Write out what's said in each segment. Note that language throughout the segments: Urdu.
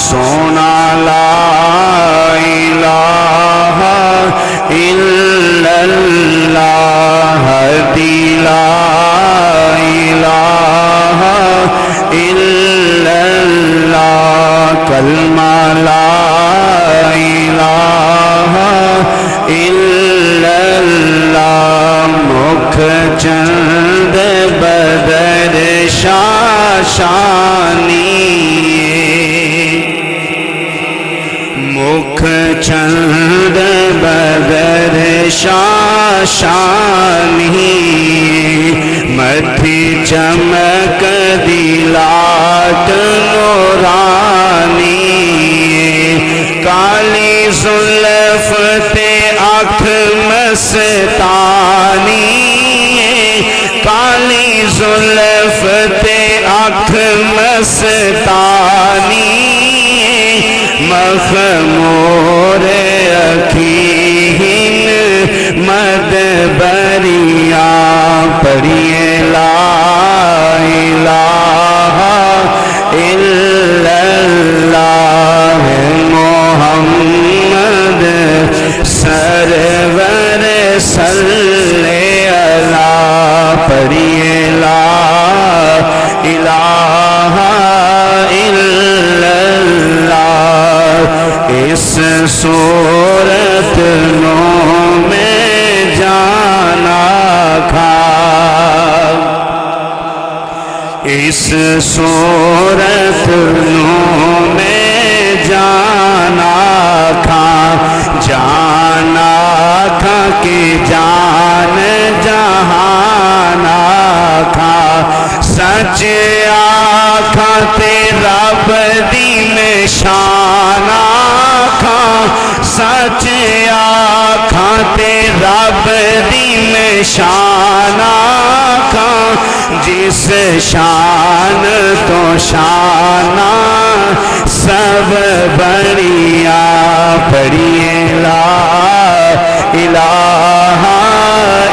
سونا لا الہ الا اللہ ہدی لا الہ الا اللہ کلمہ لا الہ الا اللہ مکھ چند بدر شاشانی مکھ چند بدر شاشانی متھی چمک دی لاٹ نورانی کالی زلف تے آنکھ مستانی کالی زلف تے آنکھ مستانی مخمور اکھین مدبریاں پڑھیے لا الہ الا اللہ محمد سرور صلی اللہ پڑھیے لا الہ الا اللہ اس صورت نو میں جانا کھا اس صورت نو میں جانا کھا جانا کھا کہ جان جہانا کھا سچ آکھا تے رب دی نشان آکھا سچ آکھا تے رب دی نشان آکھا جس شان تو شانہ سب بڑیا پڑھیے لا الہ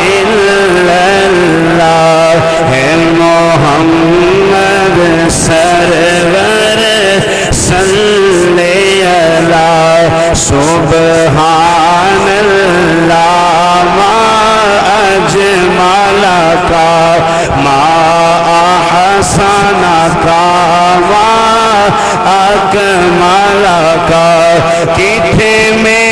الا اللہ ہے محمد سرور صلی اللہ سبحان اللہ ما اجمل کا ما احسن کا ما اکمل کا کتھے میں